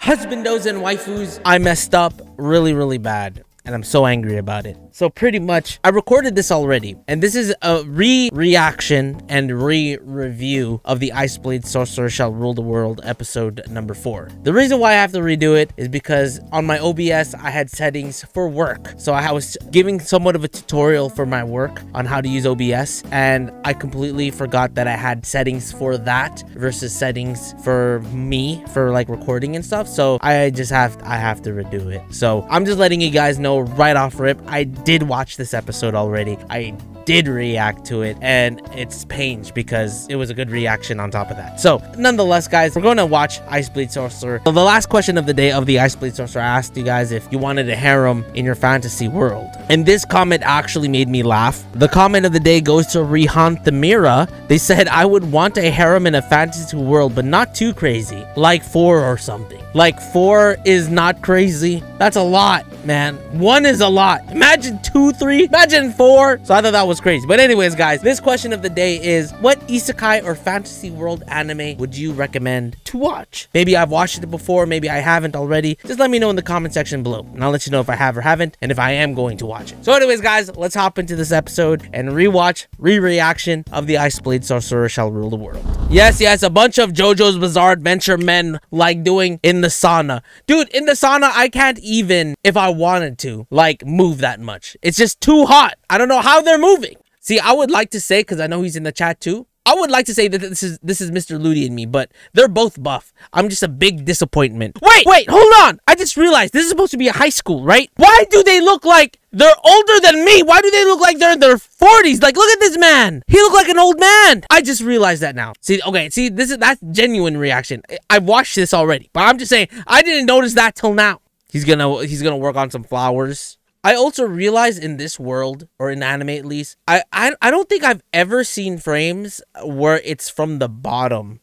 husbandos and waifus, I messed up really bad. And I'm so angry about it. So pretty much, I recorded this already. And this is a reaction and review of the Ice Blade Sorcerer Shall Rule the World episode number 4. The reason why I have to redo it is because on my OBS, I had settings for work. So I was giving somewhat of a tutorial for my work on how to use OBS. And I completely forgot that I had settings for that versus settings for me for like recording and stuff. So I have to redo it. So I'm just letting you guys know right off rip, I did watch this episode already. I did react to it, and it's pains because it was a good reaction on top of that. So nonetheless, guys, we're going to watch Ice Blade Sorcerer. So the last question of the day of the Ice Blade Sorcerer, I asked you guys if you wanted a harem in your fantasy world, and this comment actually made me laugh. The comment of the day goes to Rihan Thamira. They said, I would want a harem in a fantasy world, but not too crazy, like 4 or something. Like 4 is not crazy. That's a lot, man. 1 is a lot. Imagine 2, 3, imagine 4. So I thought that was crazy. But anyways, guys, this question of the day is, what isekai or fantasy world anime would you recommend to watch? Maybe I've watched it before, maybe I haven't already. Just let me know in the comment section below, and I'll let you know if I have or haven't, and if I am going to watch it. So anyways, guys, let's hop into this episode and reaction of the Ice Blade Sorcerer Shall Rule the World. Yes, a bunch of JoJo's Bizarre Adventure men like doing in the sauna. Dude, in the sauna, I can't even, if I wanted to, like, move that much. It's just too hot. I don't know how they're moving. See, I would like to say, because I know he's in the chat too, I would like to say that this is Mr. Ludi and me, but they're both buff. I'm just a big disappointment. Wait, hold on. I just realized this is supposed to be a high school, right? Why do they look like they're older than me? Why do they look like they're in their 40s? Like, look at this man. He looked like an old man. I just realized that now. See, okay, see, that's genuine reaction. I've watched this already, but I'm just saying, I didn't notice that till now. He's gonna work on some flowers. I also realized in this world, or in anime at least, I don't think I've ever seen frames where it's from the bottom.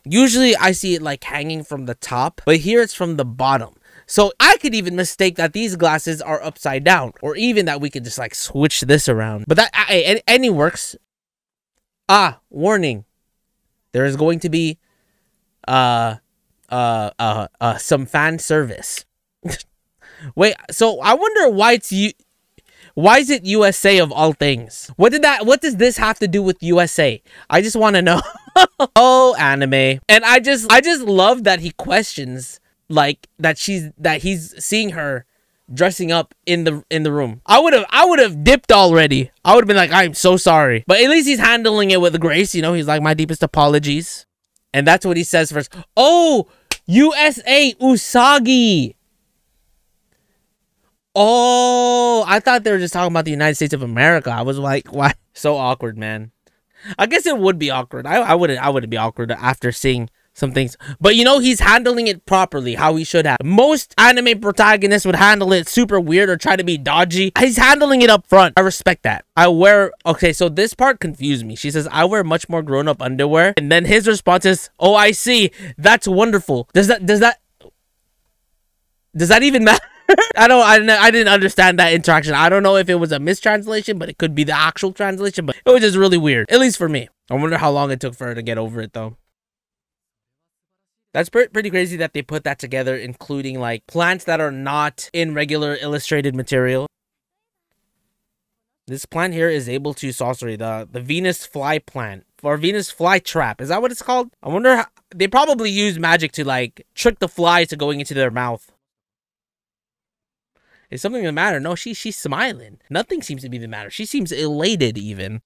Usually I see it like hanging from the top, but here it's from the bottom. So I could even mistake that these glasses are upside down, or even that we could just like switch this around. But that any works. Warning. There is going to be some fan service. Wait, so I wonder why is it USA of all things? What does this have to do with USA? I just want to know. Oh, anime. And I just love that he questions like that he's seeing her dressing up in the room. I would have dipped already. I would have been like, I'm so sorry. But at least he's handling it with grace, you know. He's like, my deepest apologies. And that's what he says first. Oh, USA Usagi. Oh, I thought they were just talking about the United States of America. I was like, why? So awkward, man. I guess it would be awkward. I wouldn't be awkward after seeing some things. But you know, he's handling it properly, how he should have. Most anime protagonists would handle it super weird or try to be dodgy. He's handling it up front. I respect that. Okay, so this part confused me. She says, I wear much more grown-up underwear. And then his response is, oh, I see. That's wonderful. Does that even matter? I didn't understand that interaction. I don't know if it was a mistranslation, but it could be the actual translation, but it was just really weird, at least for me. I wonder how long it took for her to get over it, though. That's pretty crazy that they put that together, including like plants that are not in regular illustrated material. This plant here is able to sorcery, the Venus fly plant, or Venus fly trap. Is that what it's called? I wonder how, they probably use magic to like trick the flies to going into their mouth. Is something the matter? No, she's smiling. Nothing seems to be the matter. She seems elated even.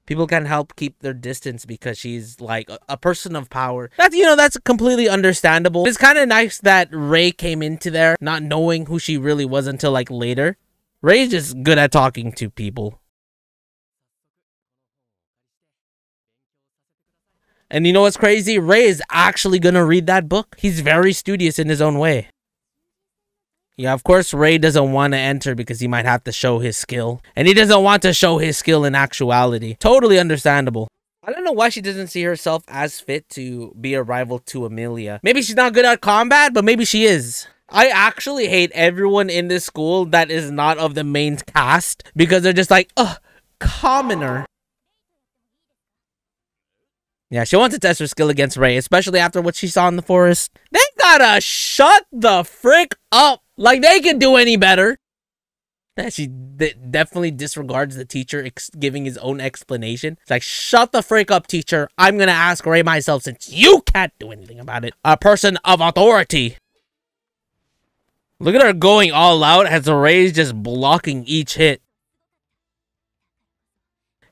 People can't help keep their distance because she's like a person of power. That's completely understandable. It's kind of nice that Ray came into there not knowing who she really was until like later. Ray's just good at talking to people. And you know what's crazy? Ray is actually gonna read that book. He's very studious in his own way. Yeah, of course, Ray doesn't want to enter because he might have to show his skill. And he doesn't want to show his skill in actuality. Totally understandable. I don't know why she doesn't see herself as fit to be a rival to Amelia. Maybe she's not good at combat, but maybe she is. I actually hate everyone in this school that is not of the main cast because they're just like, ugh, commoner. Yeah, she wants to test her skill against Ray, especially after what she saw in the forest. They gotta shut the frick up. Like, they can do any better. She definitely disregards the teacher giving his own explanation. It's like, shut the frick up, teacher. I'm gonna ask Ray myself since you can't do anything about it. A person of authority. Look at her going all out as Ray's just blocking each hit.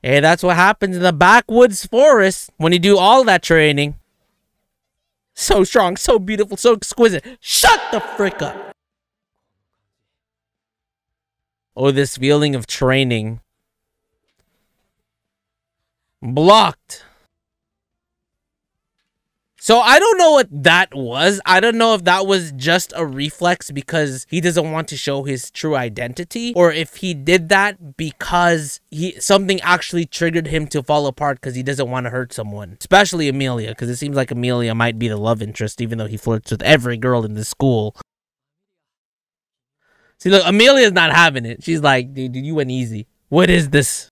Hey, that's what happens in the backwoods forest when you do all that training. So strong, so beautiful, so exquisite. Shut the frick up. Oh, this feeling of training. Blocked. So I don't know what that was. I don't know if that was just a reflex because he doesn't want to show his true identity, or if he did that because something actually triggered him to fall apart because he doesn't want to hurt someone, especially Amelia, because it seems like Amelia might be the love interest, even though he flirts with every girl in the school. See, look, Amelia's not having it. She's like, dude, you went easy. What is this?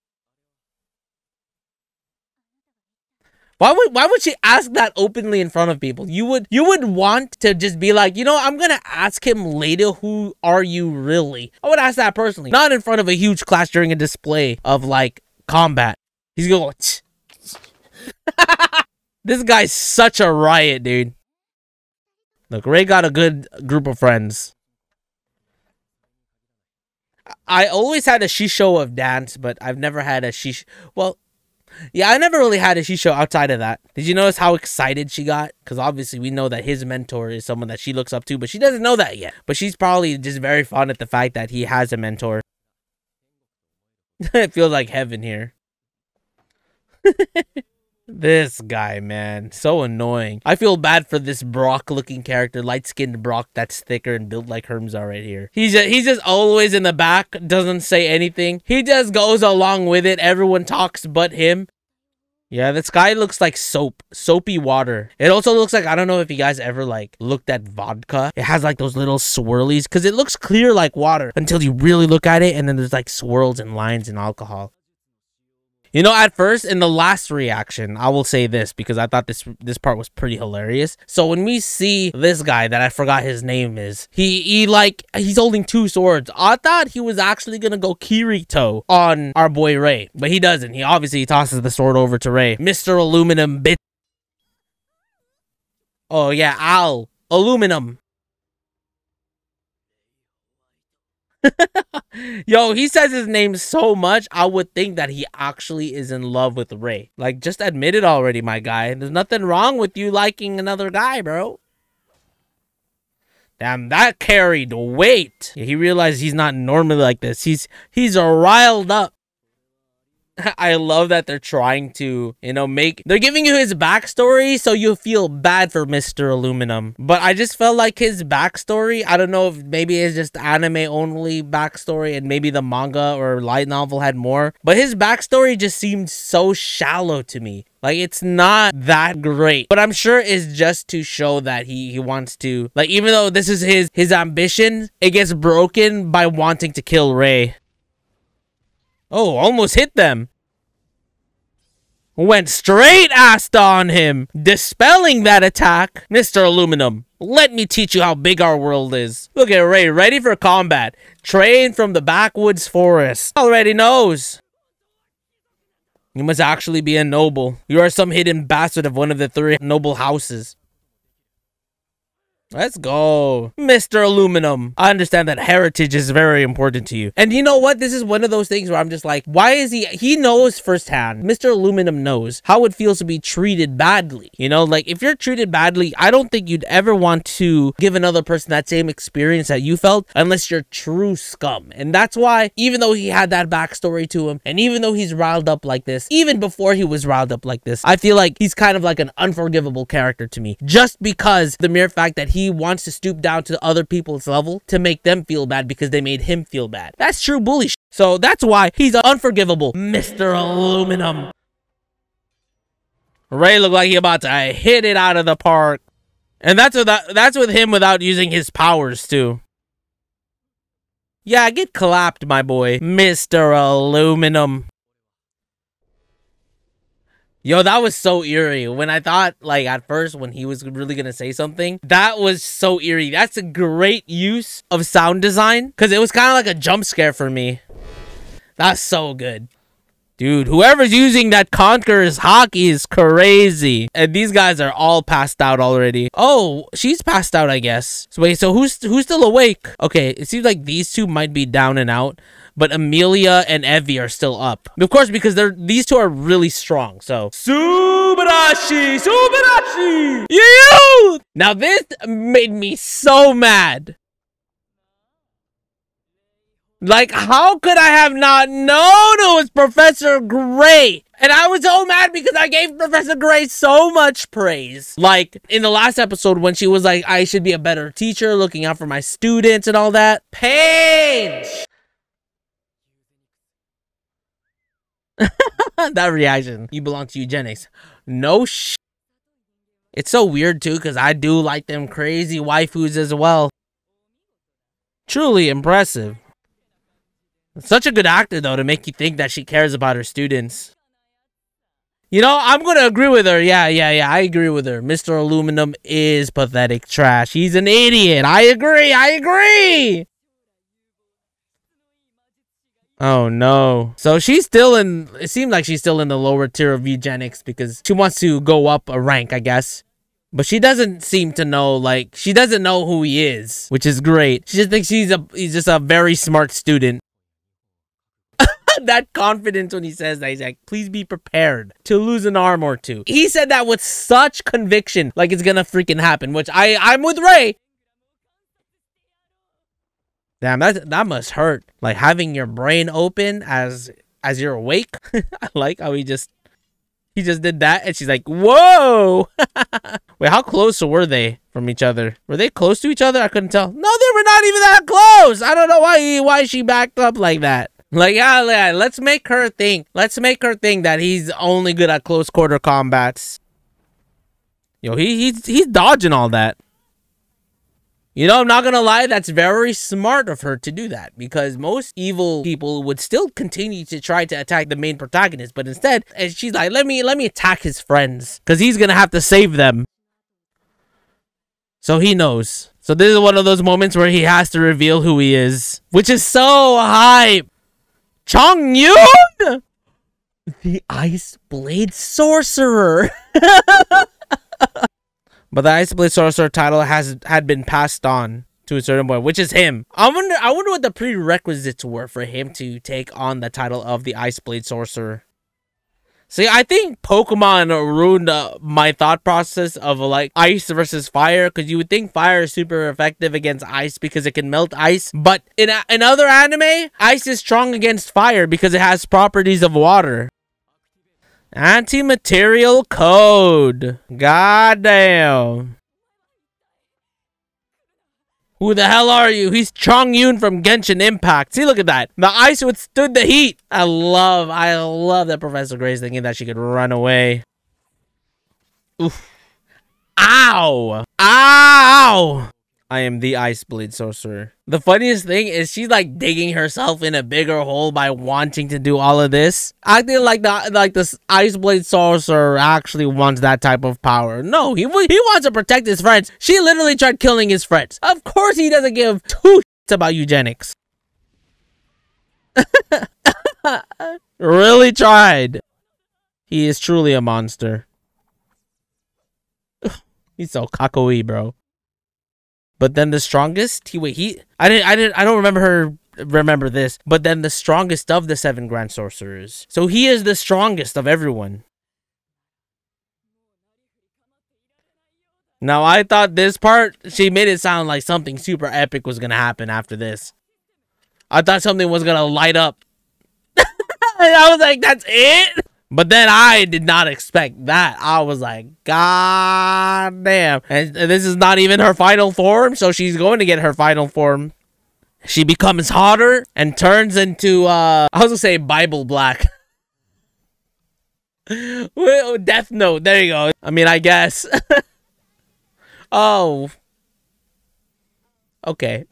Why would she ask that openly in front of people? You would want to just be like, you know, I'm gonna ask him later, who are you really? I would ask that personally, not in front of a huge class during a display of like combat. He's gonna go, this guy's such a riot, dude. Look, Ray got a good group of friends. I always had a shisho of dance, but I've never had a shish. Well, yeah, I never really had a shisho outside of that. Did you notice how excited she got? Because obviously we know that his mentor is someone that she looks up to, but she doesn't know that yet. But she's probably just very fond at the fact that he has a mentor. It feels like heaven here. This guy, man, so annoying. I feel bad for this Brock looking character, light-skinned Brock that's thicker and built like Hermza right here. He's just always in the back, doesn't say anything. He just goes along with it. Everyone talks but him. Yeah, this guy looks like soapy water. It also looks like, I don't know if you guys ever like looked at vodka. It has like those little swirlies because it looks clear like water until you really look at it, and then there's like swirls and lines in alcohol. You know, at first, in the last reaction, I will say this because I thought this part was pretty hilarious. So when we see this guy that I forgot his name is, he's holding two swords. I thought he was actually gonna go Kirito on our boy Ray, but he doesn't. He obviously tosses the sword over to Ray. Mr. Aluminum bit. Oh yeah, Al Aluminum. Yo, he says his name so much, I would think that he actually is in love with Ray. Like, just admit it already, my guy. There's nothing wrong with you liking another guy, bro. Damn, that carried weight. Yeah, he realized he's not normally like this. He's riled up. I love that they're trying to, you know, they're giving you his backstory so you feel bad for Mr. Aluminum. But I just felt like his backstory, I don't know if maybe it's just anime only backstory and maybe the manga or light novel had more. But his backstory just seemed so shallow to me. Like, it's not that great. But I'm sure it's just to show that he wants to, like, even though this is his ambition, it gets broken by wanting to kill Ray. Oh, almost hit them. Went straight assed on him, dispelling that attack. Mr. Aluminum, let me teach you how big our world is. Look at Ray, ready for combat. Trained from the backwoods forest. Already knows. You must actually be a noble. You are some hidden bastard of one of the 3 noble houses. Let's go. Mr. Aluminum. I understand that heritage is very important to you. And you know what? This is one of those things where I'm just like, why is he knows firsthand. Mr. Aluminum knows how it feels to be treated badly. You know, like if you're treated badly, I don't think you'd ever want to give another person that same experience that you felt unless you're true scum. And that's why, even though he had that backstory to him, and even though he's riled up like this, even before he was riled up like this, I feel like he's kind of like an unforgivable character to me. Just because the mere fact that he wants to stoop down to other people's level to make them feel bad because they made him feel bad. That's true bully shit. So that's why he's unforgivable. Mr. Aluminum. Ray looked like he about to hit it out of the park. And that's with him without using his powers too. Yeah, get clapped, my boy. Mr. Aluminum. Yo, that was so eerie. When I thought, like, at first, when he was really gonna say something, that was so eerie. That's a great use of sound design, because it was kind of like a jump scare for me. That's so good. Dude, whoever's using that Conqueror's hockey is crazy. And these guys are all passed out already. Oh, she's passed out, I guess. So wait, so who's still awake? Okay, it seems like these two might be down and out, but Amelia and Evie are still up. Of course, because these two are really strong. So Subarashi! Subarashi! You! Now this made me so mad. Like, how could I have not known it was Professor Gray? And I was so mad because I gave Professor Gray so much praise. Like, in the last episode when she was like, I should be a better teacher, looking out for my students and all that. Pain! That reaction. You belong to eugenics. No sh. It's so weird, too, because I do like them crazy waifus as well. Truly impressive. Such a good actor, though, to make you think that she cares about her students. You know, I'm going to agree with her. Yeah, I agree with her. Mr. Aluminum is pathetic trash. He's an idiot. I agree. Oh, no. So she's still in... It seems like she's still in the lower tier of eugenics because she wants to go up a rank, I guess. But she doesn't seem to know, like... She doesn't know who he is, which is great. She just thinks he's just a very smart student. That confidence when he says that, he's like, please be prepared to lose an arm or two. He said that with such conviction, like it's gonna freaking happen, which I'm with Ray. Damn, that must hurt. Like having your brain open as you're awake. I like how he just did that, and she's like, whoa. Wait, how close were they from each other? Were they close to each other? I couldn't tell. No, they were not even that close. I don't know why she backed up like that. Like, yeah, let's make her think. Let's make her think that he's only good at close quarter combats. Yo, he's dodging all that. You know, I'm not gonna lie, that's very smart of her to do that, because most evil people would still continue to try to attack the main protagonist, but instead, and she's like, let me attack his friends, because he's gonna have to save them. So he knows. So this is one of those moments where he has to reveal who he is, which is so hype. Chongyun, the Ice Blade Sorcerer. But the Ice Blade Sorcerer title had been passed on to a certain point, which is him. I wonder what the prerequisites were for him to take on the title of the Ice Blade Sorcerer. See, I think Pokemon ruined my thought process of like ice versus fire, because you would think fire is super effective against ice because it can melt ice. But in other anime, ice is strong against fire because it has properties of water. Anti-material code. Goddamn. Who the hell are you? He's Chongyun from Genshin Impact. See, look at that. The ice withstood the heat. I love that Professor Gray's thinking that she could run away. Oof. Ow. Ow. I am the Ice Blade Sorcerer. The funniest thing is she's like digging herself in a bigger hole by wanting to do all of this. Acting like this Ice Blade Sorcerer actually wants that type of power. No, he wants to protect his friends. She literally tried killing his friends. Of course he doesn't give two shits about eugenics. Really tried. He is truly a monster. He's so kakoi, bro. But then the strongest, I don't remember this, but then the strongest of the 7 Grand Sorcerers. So he is the strongest of everyone. Now I thought this part, she made it sound like something super epic was gonna happen after this. I thought something was gonna light up. And I was like, that's it? But then I did not expect that. I was like, God damn. And this is not even her final form, so she's going to get her final form. She becomes hotter and turns into, I was gonna say Bible Black. Death Note, there you go. I mean, I guess. Oh. Okay.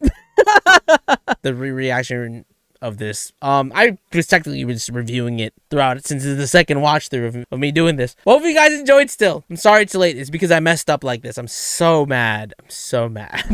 The reaction of this. I was technically just reviewing it throughout since it's the second watch through of me doing this. Well, hope you guys enjoyed still. I'm sorry it's late. It's because I messed up like this. I'm so mad. I'm so mad.